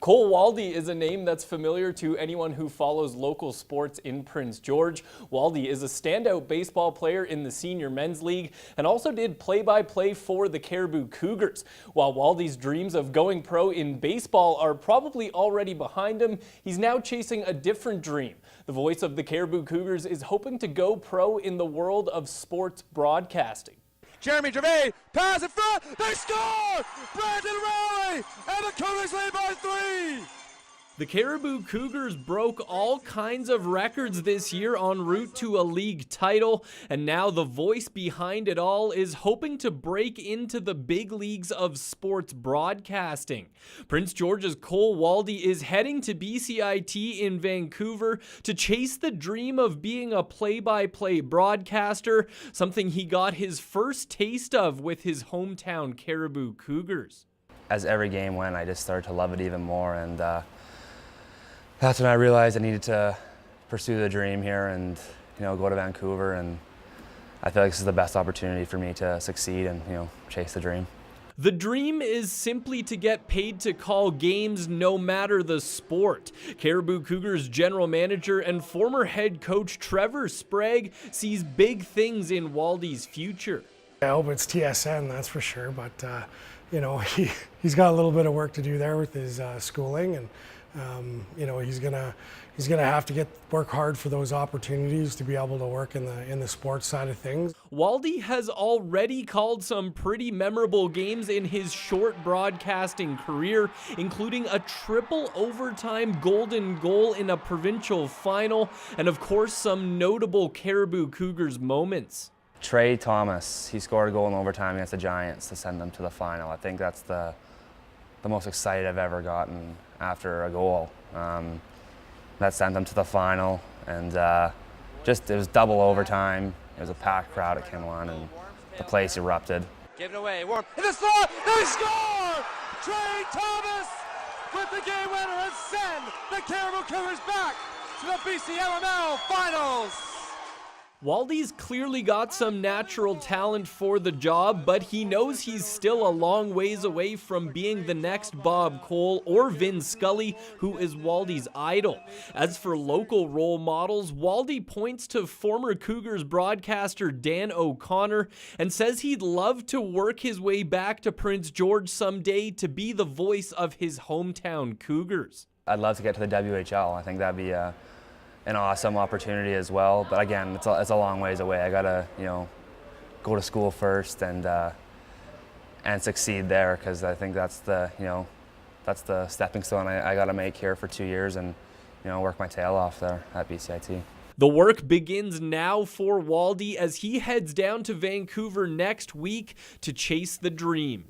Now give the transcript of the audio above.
Cole Waldy is a name that's familiar to anyone who follows local sports in Prince George. Waldy is a standout baseball player in the Senior Men's League and also did play-by-play for the Cariboo Cougars. While Waldy's dreams of going pro in baseball are probably already behind him, he's now chasing a different dream. The voice of the Cariboo Cougars is hoping to go pro in the world of sports broadcasting. Jeremy Gervais, pass in front, they score! Brandon Rowley, and the Cougars lead by 3! The Cariboo Cougars broke all kinds of records this year en route to a league title, and now the voice behind it all is hoping to break into the big leagues of sports broadcasting. Prince George's Cole Waldy is heading to BCIT in Vancouver to chase the dream of being a play-by-play broadcaster, something he got his first taste of with his hometown Cariboo Cougars. As every game went, I just started to love it even more, and that's when I realized I needed to pursue the dream here and, go to Vancouver, and I feel like this is the best opportunity for me to succeed and, chase the dream. The dream is simply to get paid to call games no matter the sport. Cariboo Cougars general manager and former head coach Trevor Sprague sees big things in Waldy's future. I hope it's TSN, that's for sure, but he's got a little bit of work to do there with his schooling, and he's gonna have to work hard for those opportunities to be able to work in the sports side of things. Waldy has already called some pretty memorable games in his short broadcasting career, including a triple overtime golden goal in a provincial final, and of course some notable Cariboo Cougars moments. Trey Thomas, he scored a goal in overtime against the Giants to send them to the final. I think that's the most excited I've ever gotten after a goal. That sent them to the final, and it was double overtime. It was a packed crowd at Kinloch, and the place erupted. Give it away, Warm in the slot, they score! Trey Thomas with the game winner and send the Cariboo Cougars back to the BCLML Finals. Waldy's clearly got some natural talent for the job, but he knows he's still a long ways away from being the next Bob Cole or Vin Scully, who is Waldy's idol. As for local role models, Waldy points to former Cougars broadcaster Dan O'Connor and says he'd love to work his way back to Prince George someday to be the voice of his hometown Cougars. I'd love to get to the WHL. I think that'd be an awesome opportunity as well, but again, it's a long ways away. I gotta, go to school first and succeed there, because I think that's the stepping stone I gotta make here for 2 years and, work my tail off there at BCIT. The work begins now for Waldy as he heads down to Vancouver next week to chase the dream.